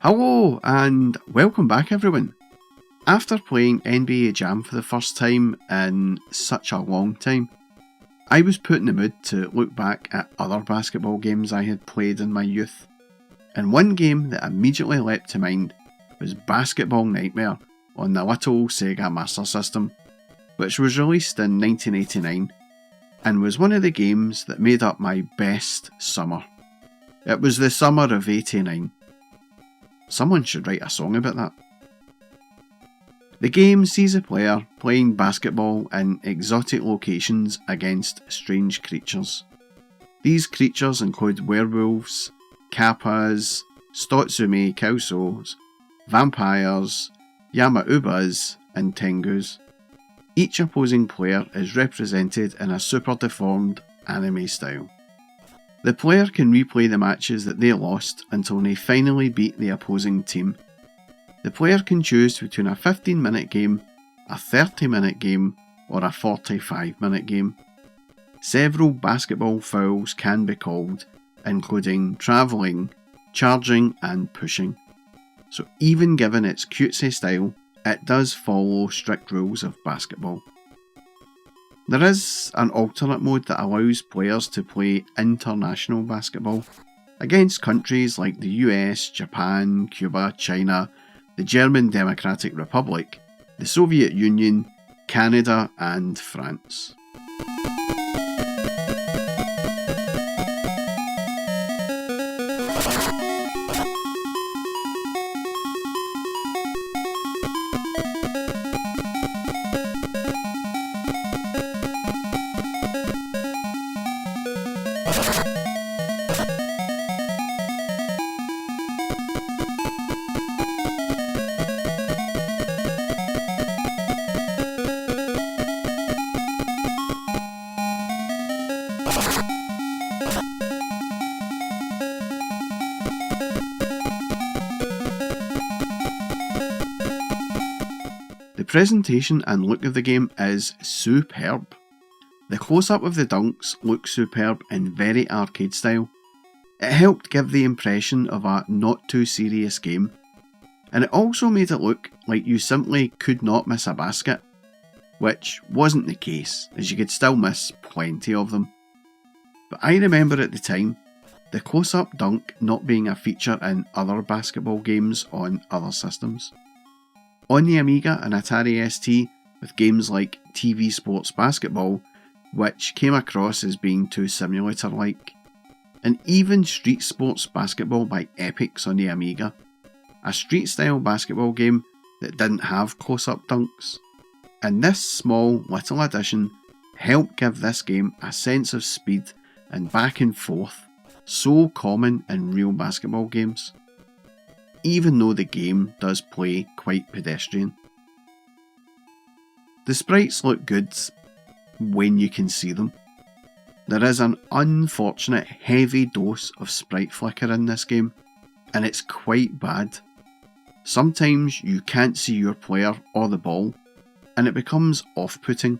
Hello and welcome back everyone. After playing NBA Jam for the first time in such a long time, I was put in the mood to look back at other basketball games I had played in my youth, and one game that immediately leapt to mind was Basketball Nightmare on the little Sega Master System, which was released in 1989 and was one of the games that made up my best summer. It was the summer of '89. Someone should write a song about that. The game sees a player playing basketball in exotic locations against strange creatures. These creatures include werewolves, kappas, stotsume kausos, vampires, yamaubas and tengus. Each opposing player is represented in a super deformed anime style. The player can replay the matches that they lost until they finally beat the opposing team. The player can choose between a 15-minute game, a 30-minute game, or a 45-minute game. Several basketball fouls can be called, including travelling, charging and pushing. So even given its cutesy style, it does follow strict rules of basketball. There is an alternate mode that allows players to play international basketball against countries like the US, Japan, Cuba, China, the German Democratic Republic, the Soviet Union, Canada and France. The presentation and look of the game is superb. The close-up of the dunks looks superb in very arcade style. It helped give the impression of a not too serious game, and it also made it look like you simply could not miss a basket, which wasn't the case, as you could still miss plenty of them. But I remember at the time, the close-up dunk not being a feature in other basketball games on other systems. On the Amiga and Atari ST, with games like TV Sports Basketball, which came across as being too simulator-like, and even Street Sports Basketball by Epix on the Amiga, a street-style basketball game that didn't have close-up dunks. And this small little addition helped give this game a sense of speed and back and forth so common in real basketball games, even though the game does play quite pedestrian. The sprites look good when you can see them. There is an unfortunate heavy dose of sprite flicker in this game, and it's quite bad. Sometimes you can't see your player or the ball, and it becomes off-putting.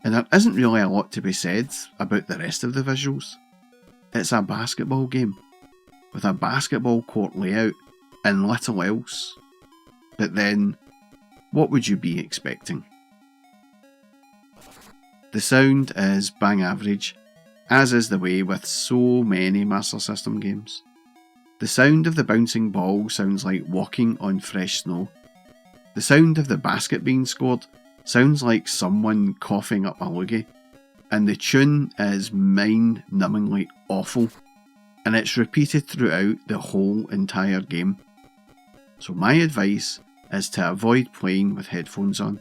And there isn't really a lot to be said about the rest of the visuals. It's a basketball game, with a basketball court layout and little else. But then, what would you be expecting? The sound is bang average, as is the way with so many Master System games. The sound of the bouncing ball sounds like walking on fresh snow. The sound of the basket being scored sounds like someone coughing up a loogie. And the tune is mind-numbingly awful, and it's repeated throughout the whole entire game. So my advice is to avoid playing with headphones on.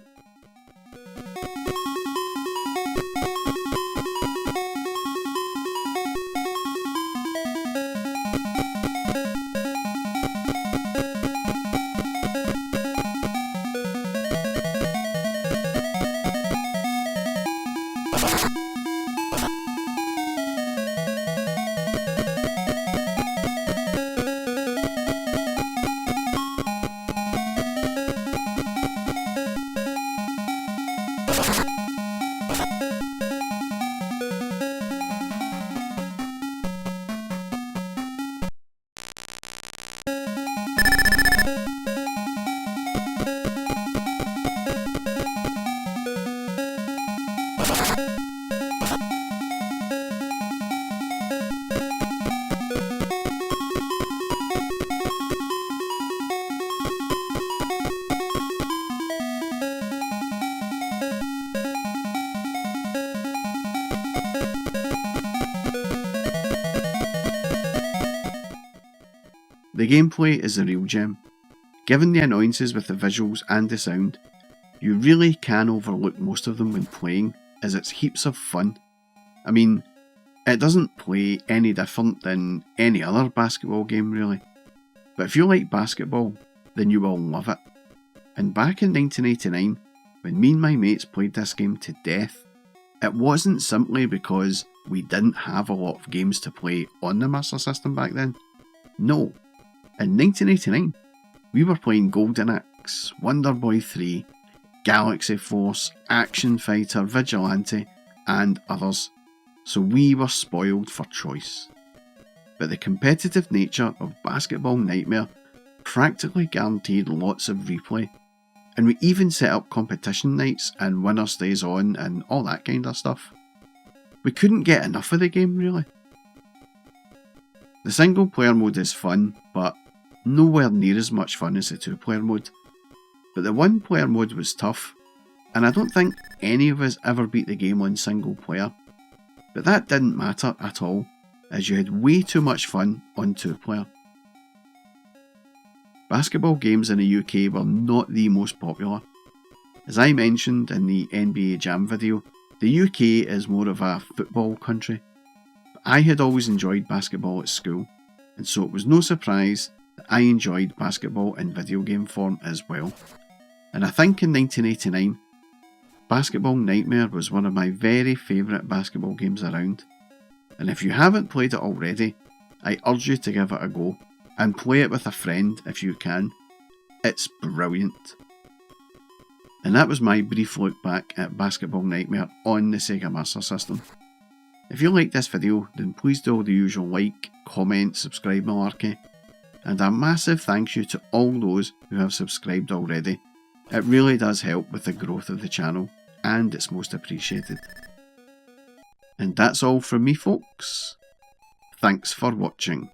The gameplay is a real gem. Given the annoyances with the visuals and the sound, you really can overlook most of them when playing, as it's heaps of fun. I mean, it doesn't play any different than any other basketball game really. But if you like basketball, then you will love it. And back in 1989, when me and my mates played this game to death, it wasn't simply because we didn't have a lot of games to play on the Master System back then. No. In 1989, we were playing Golden Axe, Wonder Boy 3, Galaxy Force, Action Fighter, Vigilante, and others, so we were spoiled for choice. But the competitive nature of Basketball Nightmare practically guaranteed lots of replay, and we even set up competition nights and winner stays on and all that kind of stuff. We couldn't get enough of the game really. The single player mode is fun, but nowhere near as much fun as the 2-player mode. But the 1-player mode was tough, and I don't think any of us ever beat the game on single player. But that didn't matter at all, as you had way too much fun on 2-player. Basketball games in the UK were not the most popular. As I mentioned in the NBA Jam video, the UK is more of a football country. But I had always enjoyed basketball at school, and so it was no surprise that I enjoyed basketball in video game form as well. And I think in 1989, Basketball Nightmare was one of my very favourite basketball games around. And if you haven't played it already, I urge you to give it a go, and play it with a friend if you can. It's brilliant. And that was my brief look back at Basketball Nightmare on the Sega Master System. If you liked this video, then please do all the usual like, comment, subscribe malarkey. And a massive thank you to all those who have subscribed already. It really does help with the growth of the channel, and it's most appreciated. And that's all from me folks. Thanks for watching.